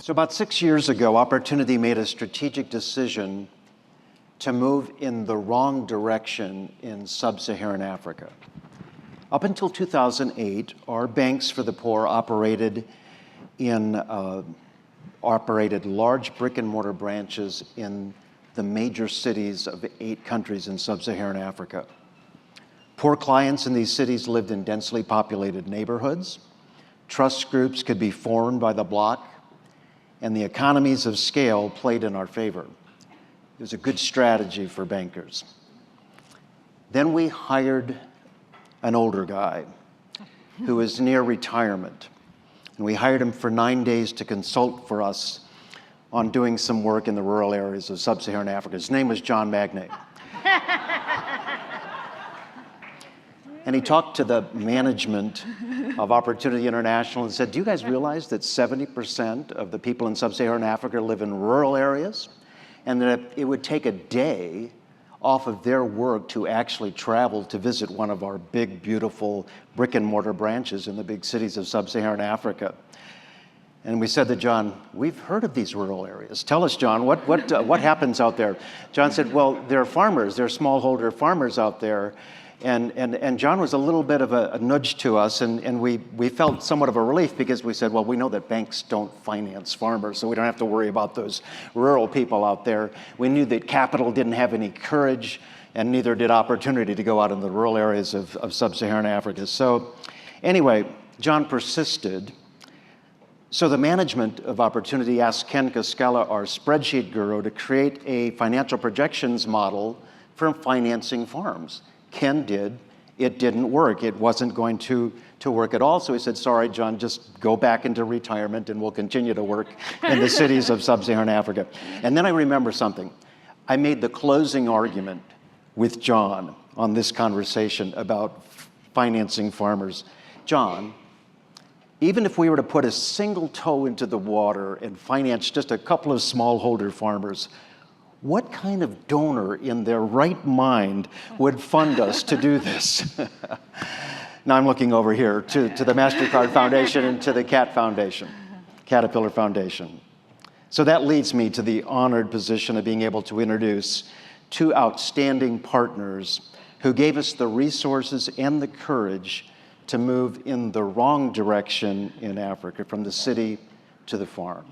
So about 6 years ago, Opportunity made a strategic decision to move in the wrong direction in sub-Saharan Africa. Up until 2008, our Banks for the Poor operated large brick-and-mortar branches in the major cities of 8 countries in sub-Saharan Africa. Poor clients in these cities lived in densely populated neighborhoods. Trust groups could be formed by the block, and the economies of scale played in our favor. It was a good strategy for bankers. Then we hired an older guy who was near retirement. And we hired him for 9 days to consult for us on doing some work in the rural areas of sub-Saharan Africa. His name was John Magnay. And he talked to the management of Opportunity International and said, do you guys realize that 70% of the people in sub-Saharan Africa live in rural areas? And that it would take a day off of their work to actually travel to visit one of our big, beautiful brick-and-mortar branches in the big cities of sub-Saharan Africa. And we said to John, we've heard of these rural areas. Tell us, John, what happens out there? John said, well, there are farmers, there are smallholder farmers out there. And John was a little bit of a nudge to us, and we felt somewhat of a relief because we said, well, we know that banks don't finance farmers, so we don't have to worry about those rural people out there. We knew that capital didn't have any courage, and neither did Opportunity to go out in the rural areas of sub-Saharan Africa. So anyway, John persisted. So the management of Opportunity asked Ken Cascella, our spreadsheet guru, to create a financial projections model for financing farms. Ken did. It didn't work. It wasn't going to work at all. So he said, sorry, John, just go back into retirement and we'll continue to work in the cities of sub-Saharan Africa. And then I remember something. I made the closing argument with John on this conversation about financing farmers. John, even if we were to put a single toe into the water and finance just a couple of smallholder farmers, what kind of donor in their right mind would fund us to do this? Now I'm looking over here to the MasterCard Foundation and to the Caterpillar Foundation. So that leads me to the honored position of being able to introduce 2 outstanding partners who gave us the resources and the courage to move in the wrong direction in Africa, from the city to the farm.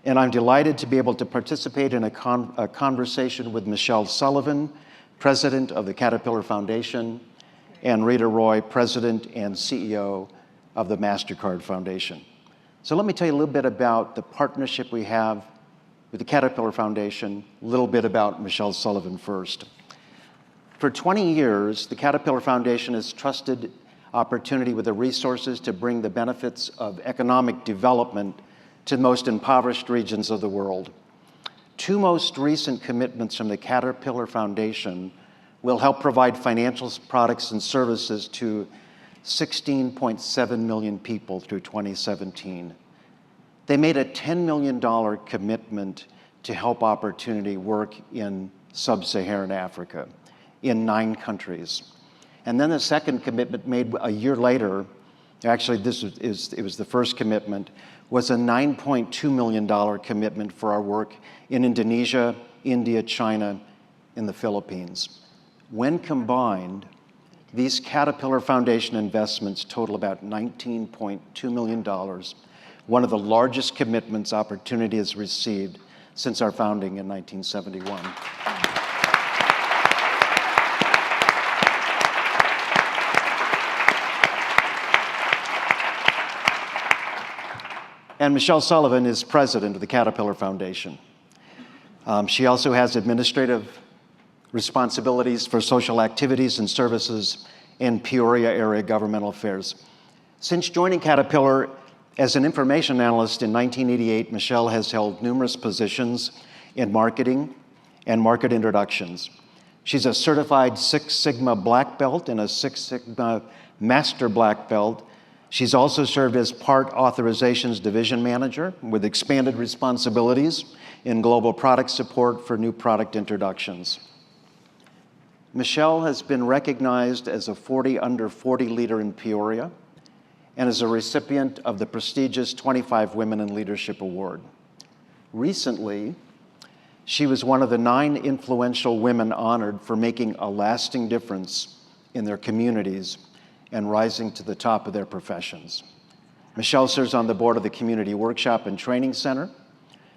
And I'm delighted to be able to participate in a conversation with Michelle Sullivan, president of the Caterpillar Foundation, and Rita Roy, president and CEO of the MasterCard Foundation. So let me tell you a little bit about the partnership we have with the Caterpillar Foundation, a little bit about Michelle Sullivan first. For 20 years, the Caterpillar Foundation has trusted Opportunity with the resources to bring the benefits of economic development to the most impoverished regions of the world. 2 most recent commitments from the Caterpillar Foundation will help provide financial products and services to 16.7 million people through 2017. They made a $10 million commitment to help Opportunity work in sub-Saharan Africa in 9 countries. And then the second commitment made a year later, actually it was the first commitment, was a $9.2 million commitment for our work in Indonesia, India, China, and the Philippines. When combined, these Caterpillar Foundation investments total about $19.2 million, one of the largest commitments Opportunity has received since our founding in 1971. And Michelle Sullivan is president of the Caterpillar Foundation. She also has administrative responsibilities for social activities and services in Peoria area governmental affairs. Since joining Caterpillar as an information analyst in 1988, Michelle has held numerous positions in marketing and market introductions. She's a certified Six Sigma Black Belt and a Six Sigma Master Black Belt. She's also served as Part Authorizations Division Manager with expanded responsibilities in global product support for new product introductions. Michelle has been recognized as a 40 under 40 leader in Peoria and is a recipient of the prestigious 25 Women in Leadership Award. Recently, she was one of the 9 influential women honored for making a lasting difference in their communities and rising to the top of their professions. Michelle serves on the board of the Community Workshop and Training Center,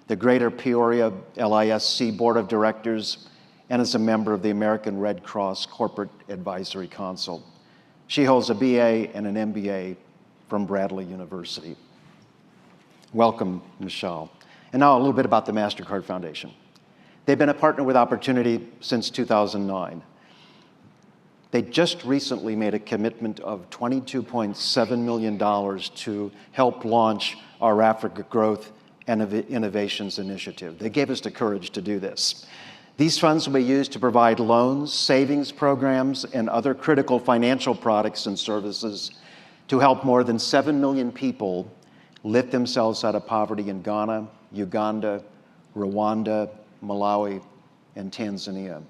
the Greater Peoria LISC Board of Directors, and is a member of the American Red Cross Corporate Advisory Council. She holds a BA and an MBA from Bradley University. Welcome, Michelle. And now a little bit about the MasterCard Foundation. They've been a partner with Opportunity since 2009. They just recently made a commitment of $22.7 million to help launch our Africa Growth and Innovations Initiative. They gave us the courage to do this. These funds will be used to provide loans, savings programs, and other critical financial products and services to help more than 7 million people lift themselves out of poverty in Ghana, Uganda, Rwanda, Malawi, and Tanzania.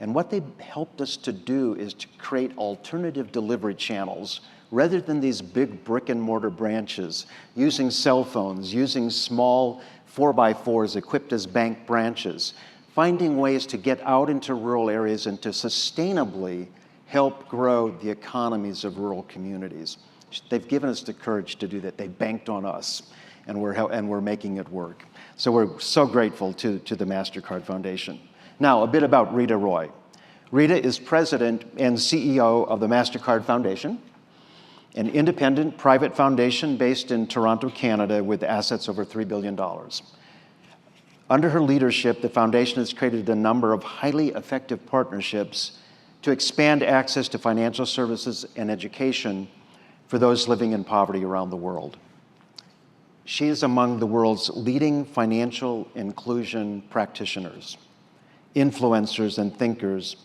And what they've helped us to do is to create alternative delivery channels rather than these big brick and mortar branches, using cell phones, using small 4x4s equipped as bank branches, finding ways to get out into rural areas and to sustainably help grow the economies of rural communities. They've given us the courage to do that. They banked on us, and we're making it work. So we're so grateful to the MasterCard Foundation. Now, a bit about Rita Roy. Rita is president and CEO of the MasterCard Foundation, an independent private foundation based in Toronto, Canada, with assets over $3 billion. Under her leadership, the foundation has created a number of highly effective partnerships to expand access to financial services and education for those living in poverty around the world. She is among the world's leading financial inclusion practitioners, influencers, and thinkers,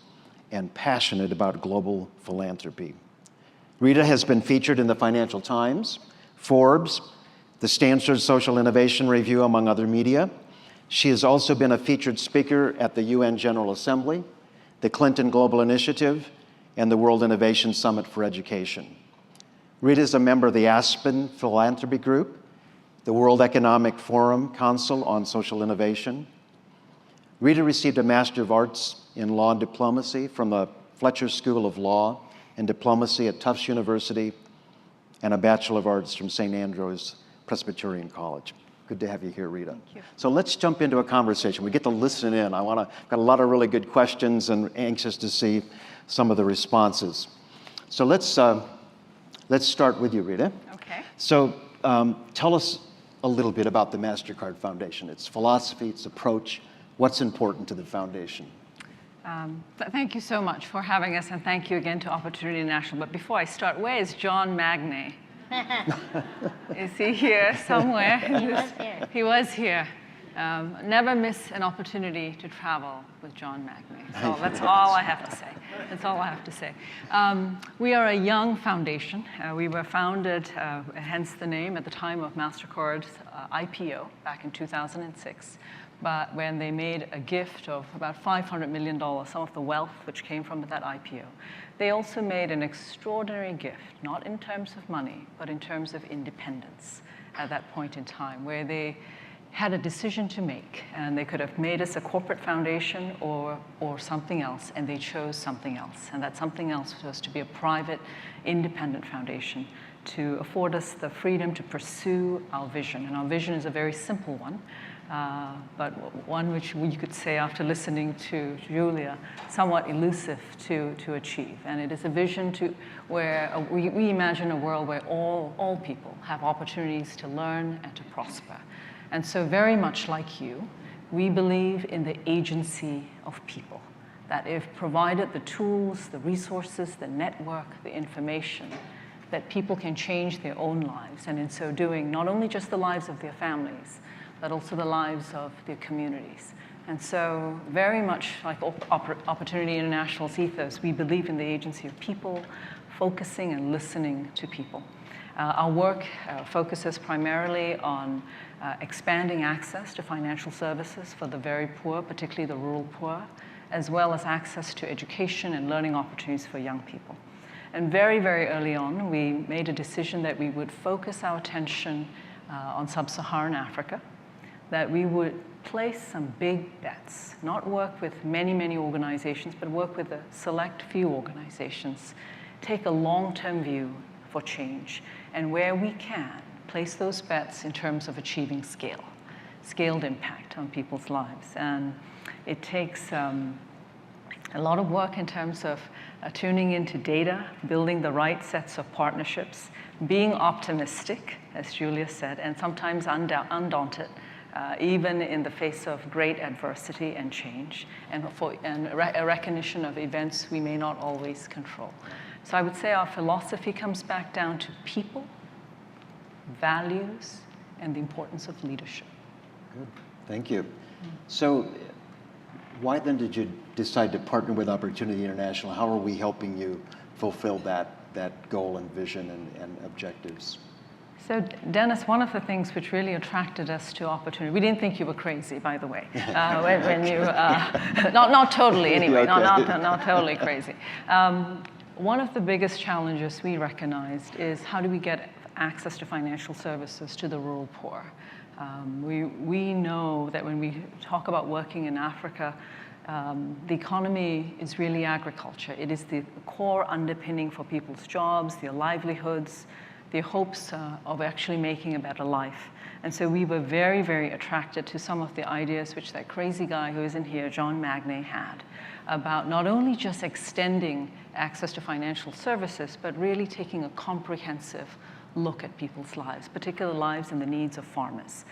and passionate about global philanthropy. Rita has been featured in the Financial Times, Forbes, the Stanford Social Innovation Review, among other media. She has also been a featured speaker at the UN General Assembly, the Clinton Global Initiative, and the World Innovation Summit for Education. Rita is a member of the Aspen Philanthropy Group, the World Economic Forum Council on Social Innovation. Rita received a Master of Arts in Law and Diplomacy from the Fletcher School of Law and Diplomacy at Tufts University, and a Bachelor of Arts from St. Andrews Presbyterian College. Good to have you here, Rita. Thank you. So let's jump into a conversation. We get to listen in. Got a lot of really good questions and anxious to see some of the responses. So let's start with you, Rita. Okay. So tell us a little bit about the MasterCard Foundation, its philosophy, its approach, what's important to the foundation. Thank you so much for having us, and thank you again to Opportunity International. But before I start, where is John Magnay? Is he here somewhere? He was here. He was here. Never miss an opportunity to travel with John Magnay. So that's all I have to say. That's all I have to say. We are a young foundation. We were founded, hence the name, at the time of MasterCard's IPO back in 2006. But when they made a gift of about $500 million, some of the wealth which came from that IPO, they also made an extraordinary gift, not in terms of money, but in terms of independence at that point in time, where they had a decision to make, and they could have made us a corporate foundation or something else, and they chose something else. And that something else was to be a private, independent foundation to afford us the freedom to pursue our vision. And our vision is a very simple one, but one which you could say, after listening to Julia, somewhat elusive to achieve. And it is a vision where we imagine a world where all people have opportunities to learn and to prosper. And so very much like you, we believe in the agency of people, that if provided the tools, the resources, the network, the information, that people can change their own lives, and in so doing, not only just the lives of their families, but also the lives of their communities. And so very much like Opportunity International's ethos, we believe in the agency of people, focusing and listening to people. Our work focuses primarily on expanding access to financial services for the very poor, particularly the rural poor, as well as access to education and learning opportunities for young people. And very, very early on, we made a decision that we would focus our attention on sub-Saharan Africa, that we would place some big bets, not work with many, many organizations, but work with a select few organizations, take a long-term view for change, and where we can, place those bets in terms of achieving scaled impact on people's lives. And it takes a lot of work in terms of tuning into data, building the right sets of partnerships, being optimistic, as Julia said, and sometimes undaunted, even in the face of great adversity and change, and a recognition of events we may not always control. So I would say our philosophy comes back down to people, values, and the importance of leadership. Good. Thank you. So why then did you decide to partner with Opportunity International? How are we helping you fulfill that goal and vision and objectives? So Dennis, one of the things which really attracted us to Opportunity, we didn't think you were crazy, by the way, when you, not totally anyway, Okay. not totally crazy. One of the biggest challenges we recognized is how do we get access to financial services to the rural poor. We know that when we talk about working in Africa, the economy is really agriculture. It is the core underpinning for people's jobs, their livelihoods, their hopes of actually making a better life. And so we were very, very attracted to some of the ideas which that crazy guy who isn't here, John Magnay, had about not only just extending access to financial services, but really taking a comprehensive look at people's lives, particular lives and the needs of farmers.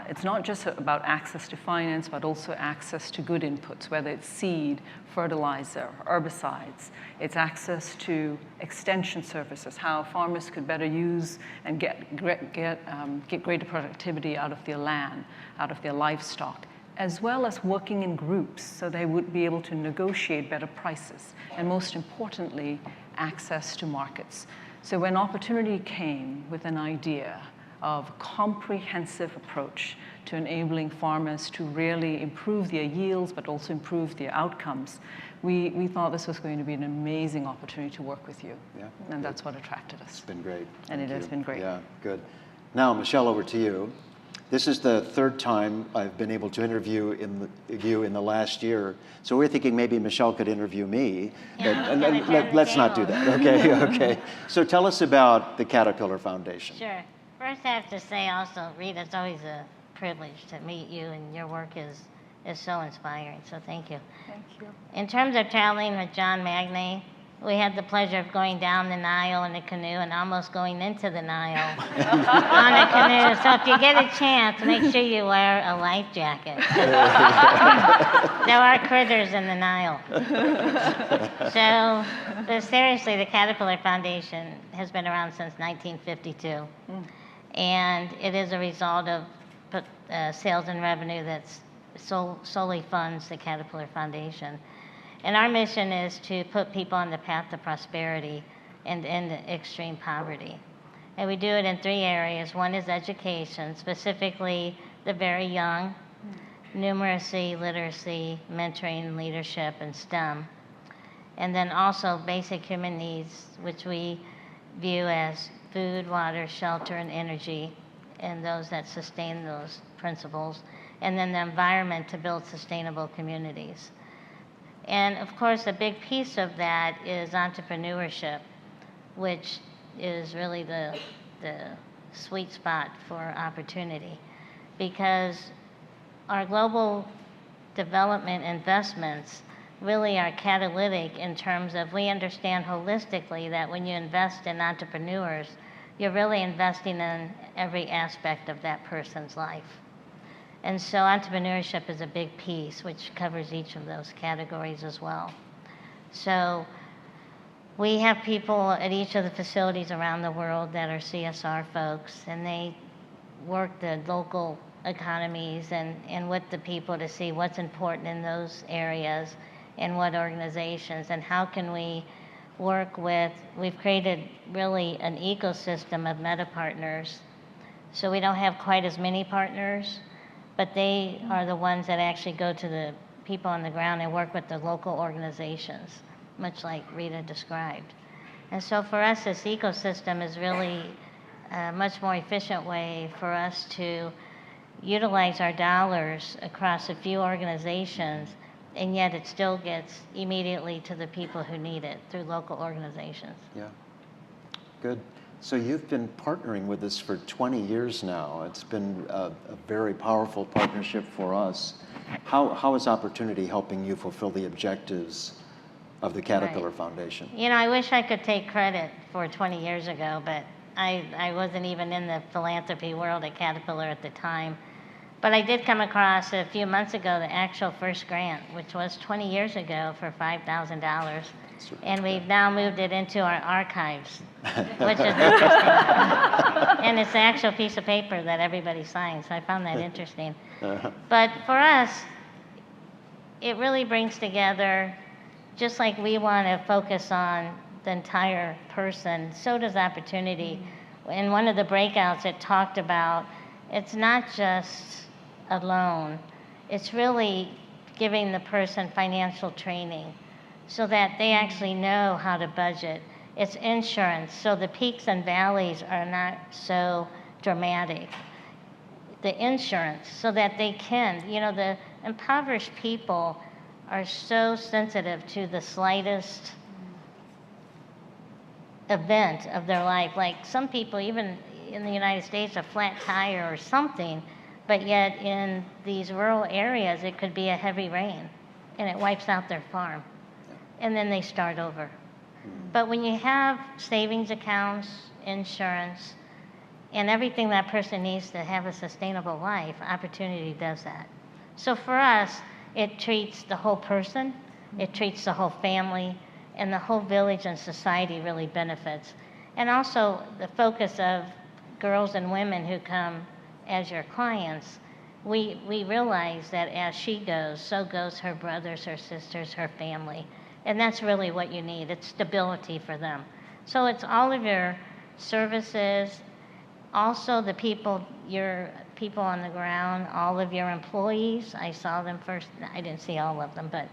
It's not just about access to finance, but also access to good inputs, whether it's seed, fertilizer, herbicides. It's access to extension services, how farmers could better use and get greater productivity out of their land, out of their livestock, as well as working in groups so they would be able to negotiate better prices, and most importantly, access to markets. So when Opportunity came with an idea of a comprehensive approach to enabling farmers to really improve their yields, but also improve their outcomes, we thought this was going to be an amazing opportunity to work with you. Yeah, and that's what attracted us. It's been great. And it has been great. Yeah, good. Now, Michelle, over to you. This is the third time I've been able to interview you in the last year. So we're thinking maybe Michelle could interview me. But let's not do that. Okay, okay. So tell us about the Caterpillar Foundation. Sure. First, I have to say also, Rita, it's always a privilege to meet you, and your work is so inspiring. So thank you. Thank you. In terms of traveling with John Magnay, we had the pleasure of going down the Nile in a canoe and almost going into the Nile on a canoe. So if you get a chance, make sure you wear a life jacket. There are critters in the Nile. So, but seriously, the Caterpillar Foundation has been around since 1952. And it is a result of sales and revenue that's solely funds the Caterpillar Foundation. And our mission is to put people on the path to prosperity and end extreme poverty. And we do it in 3 areas. One is education, specifically the very young, numeracy, literacy, mentoring, leadership, and STEM. And then also basic human needs, which we view as food, water, shelter, and energy, and those that sustain those principles. And then the environment to build sustainable communities. And of course, a big piece of that is entrepreneurship, which is really the sweet spot for Opportunity, because our global development investments really are catalytic in terms of we understand holistically that when you invest in entrepreneurs, you're really investing in every aspect of that person's life. And so entrepreneurship is a big piece, which covers each of those categories as well. So we have people at each of the facilities around the world that are CSR folks, and they work the local economies and with the people to see what's important in those areas and what organizations, and how can we work with, we've created really an ecosystem of meta partners. So we don't have quite as many partners, but they are the ones that actually go to the people on the ground and work with the local organizations, much like Rita described. And so for us, this ecosystem is really a much more efficient way for us to utilize our dollars across a few organizations, and yet it still gets immediately to the people who need it through local organizations. Yeah, good. So you've been partnering with us for 20 years now. It's been a very powerful partnership for us. How is Opportunity helping you fulfill the objectives of the Caterpillar Foundation? You know, I wish I could take credit for 20 years ago, but I wasn't even in the philanthropy world at Caterpillar at the time. But I did come across a few months ago the actual first grant, which was 20 years ago for $5,000. And we've now moved it into our archives, which is interesting. And it's the actual piece of paper that everybody signs. I found that interesting. But for us, it really brings together, just like we want to focus on the entire person, so does Opportunity. In one of the breakouts, it talked about it's not just a loan, it's really giving the person financial training so that they actually know how to budget. It's insurance, so the peaks and valleys are not so dramatic. The insurance, so that they can, you know, the impoverished people are so sensitive to the slightest event of their life. Like some people, even in the United States, a flat tire or something, but yet in these rural areas, it could be a heavy rain and it wipes out their farm. And then they start over. But when you have savings accounts, insurance, and everything that person needs to have a sustainable life, Opportunity does that. So for us, it treats the whole person, it treats the whole family, and the whole village and society really benefits. And also the focus of girls and women who come as your clients, we realize that as she goes, so goes her brothers, her sisters, her family. And that's really what you need. It's stability for them. So it's all of your services, also the people, your people on the ground, all of your employees. I saw them first. I didn't see all of them, but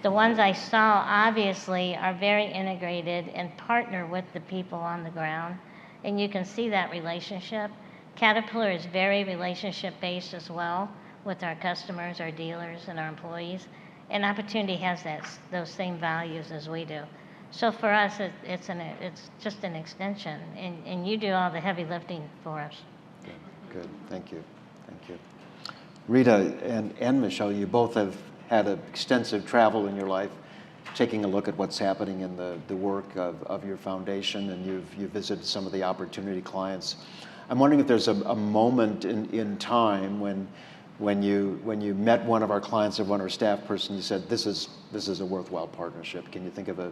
the ones I saw obviously are very integrated and partner with the people on the ground. And you can see that relationship. Caterpillar is very relationship-based as well with our customers, our dealers, and our employees. And Opportunity has those same values as we do. So for us, it's just an extension, and you do all the heavy lifting for us. Good. Thank you. Thank you. Rita and Michelle, you both have had extensive travel in your life, taking a look at what's happening in the work of your foundation, and you've visited some of the Opportunity clients. I'm wondering if there's a moment in time when you met one of our clients or one of our staff person, you said, this is a worthwhile partnership. Can you think of a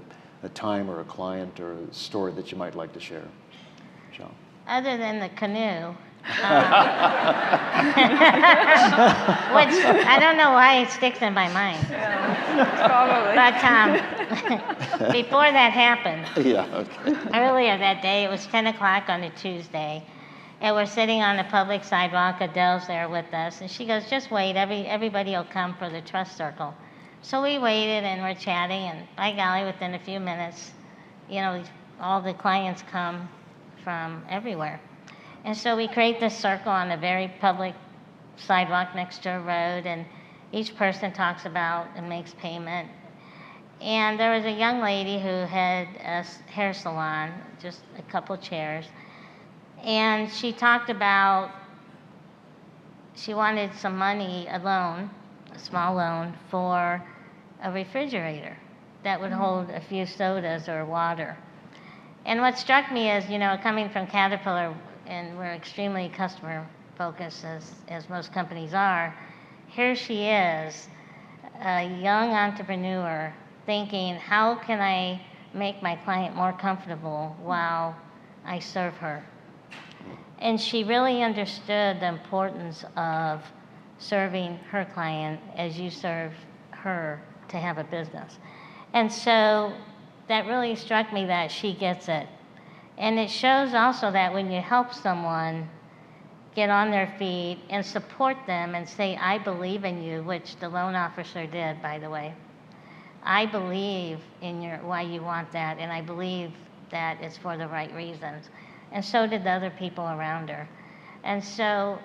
time or a client or a story that you might like to share? Michelle? Other than the canoe, which I don't know why it sticks in my mind. But before that happened, earlier that day, it was 10 o'clock on a Tuesday, and we're sitting on the public sidewalk. Adele's there with us, and she goes, just wait, everybody will come for the trust circle. So we waited, and we're chatting, and by golly, within a few minutes, you know, all the clients come from everywhere. And so we create this circle on a very public sidewalk next to a road, and each person talks about and makes payment. And there was a young lady who had a hair salon, just a couple chairs, and she talked about she wanted some money, a loan, a small loan, for a refrigerator that would hold a few sodas or water. And what struck me is, you know, coming from Caterpillar, and we're extremely customer focused as most companies are, here she is, a young entrepreneur thinking, how can I make my client more comfortable while I serve her? And she really understood the importance of serving her client as you serve her to have a business. And so that really struck me that she gets it. And it shows also that when you help someone get on their feet and support them and say, I believe in you, which the loan officer did, by the way. I believe in why you want that, and I believe that it's for the right reasons. And so did the other people around her. And so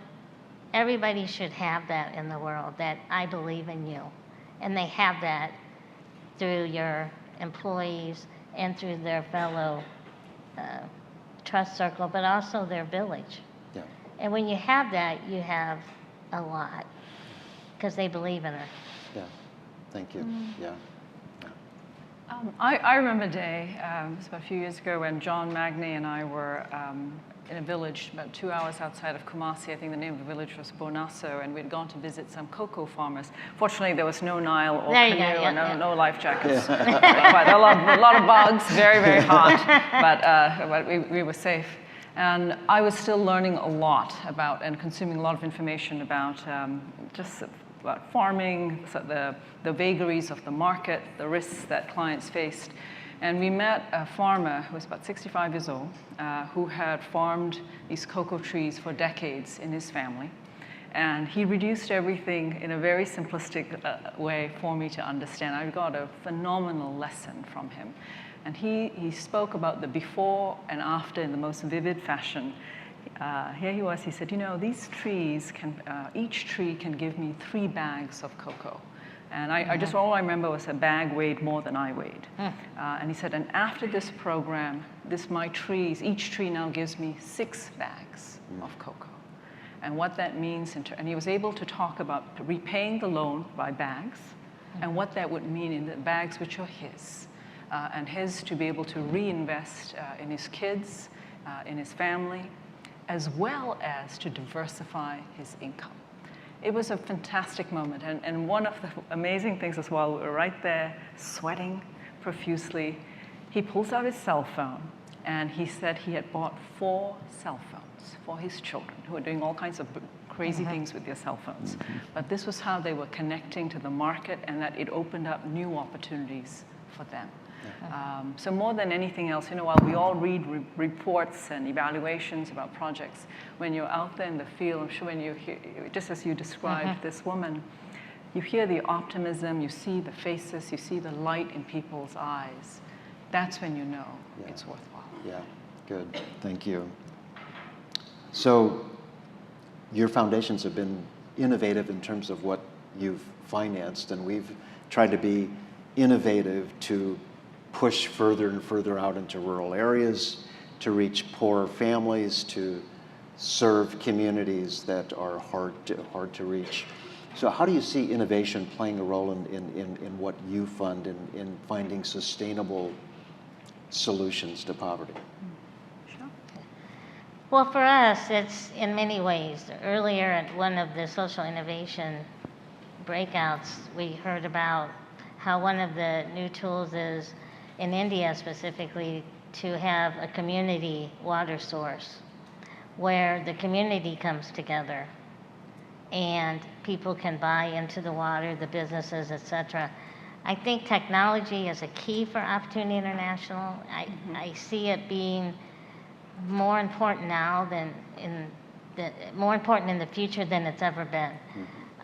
everybody should have that in the world, that I believe in you. And they have that through your employees and through their fellow trust circle, but also their village. Yeah. And when you have that, you have a lot, because they believe in her. Yeah. Thank you. Yeah. I remember a day, it was about a few years ago, when John Magny and I were in a village about 2 hours outside of Kumasi. I think the name of the village was Bonasso, and we'd gone to visit some cocoa farmers. Fortunately, there was no Nile or There you canoe, go, yeah, or no, yeah. no life jackets. But a lot of bugs, very, very hot, but we were safe. And I was still learning a lot about and consuming a lot of information about just about farming, so the vagaries of the market, the risks that clients faced. And we met a farmer who was about 65 years old, who had farmed these cocoa trees for decades in his family. And he reduced everything in a very simplistic way for me to understand. I got a phenomenal lesson from him. And he spoke about the before and after in the most vivid fashion. Here he was, he said, you know, these trees each tree can give me 3 bags of cocoa. And I just, all I remember was a bag weighed more than I weighed. And he said, and after this program, each tree now gives me 6 bags of cocoa. And what that means, and he was able to talk about repaying the loan by bags, and what that would mean in the bags which are his. And his to be able to reinvest in his kids, in his family, as well as to diversify his income. It was a fantastic moment. And one of the amazing things as well, we were right there, sweating profusely. He pulls out his cell phone, and he said he had bought 4 cell phones for his children, who are doing all kinds of crazy things with their cell phones. But this was how they were connecting to the market, and that it opened up new opportunities for them. So more than anything else, you know, while we all read reports and evaluations about projects, when you're out there in the field, I'm sure when you hear, just as you described this woman, you hear the optimism, you see the faces, you see the light in people's eyes. That's when you know it's worthwhile. Yeah, good. Thank you. So your foundations have been innovative in terms of what you've financed, and we've tried to be innovative to push further and further out into rural areas, to reach poor families, to serve communities that are hard to reach. So how do you see innovation playing a role in what you fund in finding sustainable solutions to poverty? Sure. Well, for us, it's in many ways. Earlier at one of the social innovation breakouts, we heard about how one of the new tools is, in India specifically, to have a community water source where the community comes together and people can buy into the water, the businesses, etc. I think technology is a key for Opportunity International. I see it being more important now than more important in the future than it's ever been.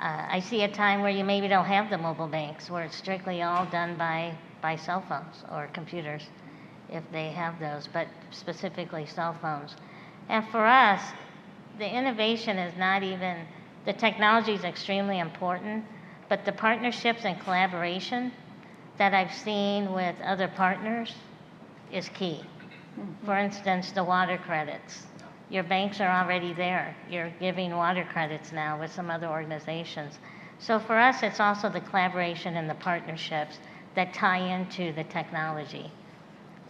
I see a time where you maybe don't have the mobile banks, where it's strictly all done by cell phones or computers, if they have those, but specifically cell phones. And for us, the innovation is not even, the technology is extremely important, but the partnerships and collaboration that I've seen with other partners is key. For instance, the water credits. Your banks are already there. You're giving water credits now with some other organizations. So for us, it's also the collaboration and the partnerships that tie into the technology.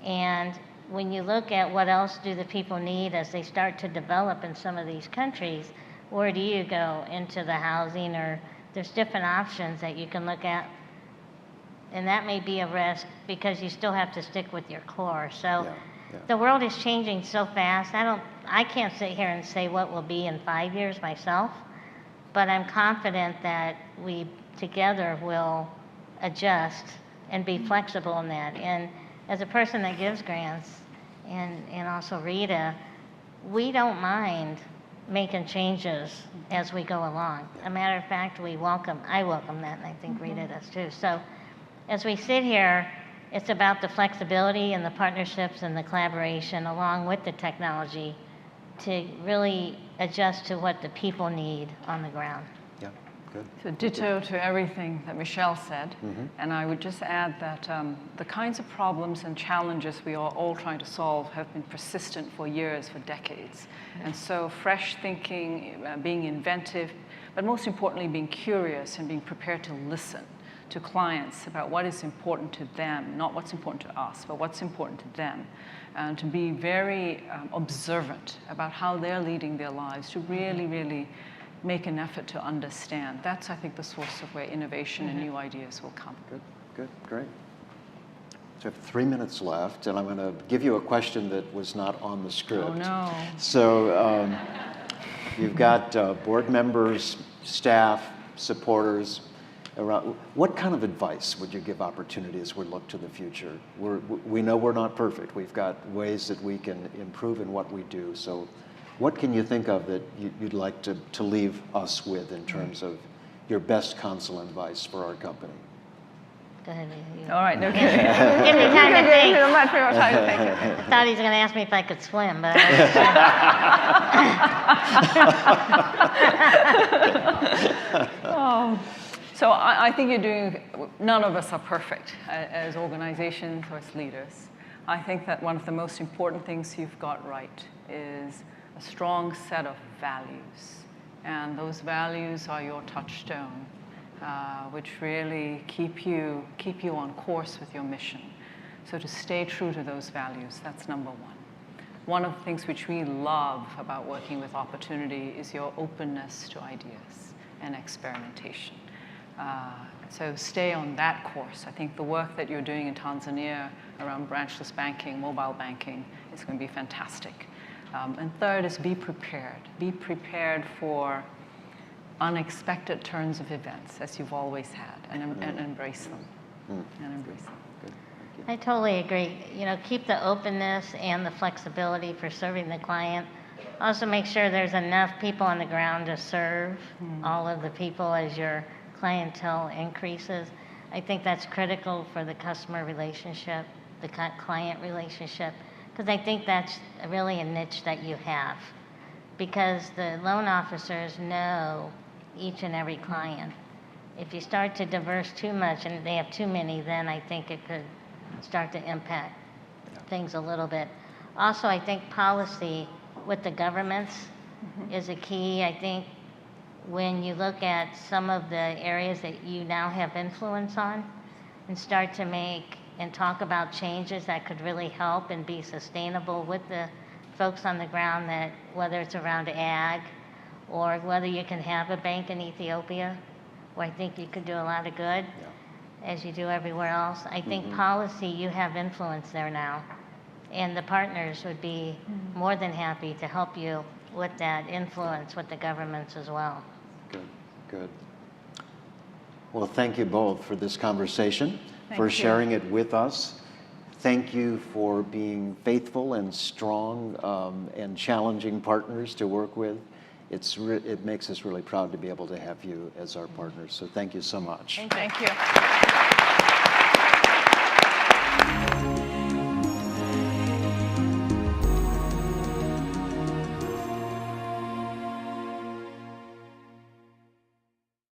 And when you look at what else do the people need as they start to develop in some of these countries, where do you go into the housing, or there's different options that you can look at. And that may be a risk because you still have to stick with your core. So the world is changing so fast. I can't sit here and say what will be in 5 years myself, but I'm confident that we together will adjust and be flexible in that. And as a person that gives grants, and also Rita, we don't mind making changes as we go along. A matter of fact, I welcome that, and I think Rita does too. So as we sit here, It's about the flexibility and the partnerships and the collaboration along with the technology to really adjust to what the people need on the ground. Yeah, good. So ditto to everything that Michelle said. And I would just add that the kinds of problems and challenges we are all trying to solve have been persistent for years, for decades. And so fresh thinking, being inventive, but most importantly, being curious and being prepared to listen to clients about what is important to them, not what's important to us, but what's important to them. And to be very observant about how they're leading their lives, to really, really make an effort to understand. That's, I think, the source of where innovation and new ideas will come. Good, good, great. So I have 3 minutes left, and I'm going to give you a question that was not on the script. Oh, no. So you've got board members, staff, supporters. Around, what kind of advice would you give Opportunity as we look to the future? We know we're not perfect. We've got ways that we can improve in what we do. So what can you think of that you'd like to leave us with in terms of your best counsel and advice for our company? Go ahead. All right, okay. Give me time to think. Much more time to think. Thought he was going to ask me if I could swim, but So I think you're doing, none of us are perfect as organizations or as leaders. I think that one of the most important things you've got right is a strong set of values. And those values are your touchstone, which really keep you on course with your mission. So to stay true to those values, that's number one. One of the things which we love about working with Opportunity is your openness to ideas and experimentation. So stay on that course. I think the work that you're doing in Tanzania around branchless banking, mobile banking, is going to be fantastic. And third is be prepared. Be prepared for unexpected turns of events, as you've always had, and embrace them. And embrace them. Good. Thank you. I totally agree. You know, keep the openness and the flexibility for serving the client. Also make sure there's enough people on the ground to serve all of the people as your clientele increases. I think that's critical for the customer relationship, the client relationship, because I think that's really a niche that you have. Because the loan officers know each and every client. If you start to diverse too much and they have too many, then I think it could start to impact things a little bit. Also, I think policy with the governments is a key. I think when you look at some of the areas that you now have influence on and start to make and talk about changes that could really help and be sustainable with the folks on the ground, that whether it's around ag or whether you can have a bank in Ethiopia, where I think you could do a lot of good as you do everywhere else. I think policy, you have influence there now. And the partners would be more than happy to help you with that influence with the governments as well. Good, good. Well, thank you both for this conversation, Thank for you. sharing it with us. Thank you for being faithful and strong and challenging partners to work with. It makes us really proud to be able to have you as our partners. So thank you so much. Thank you.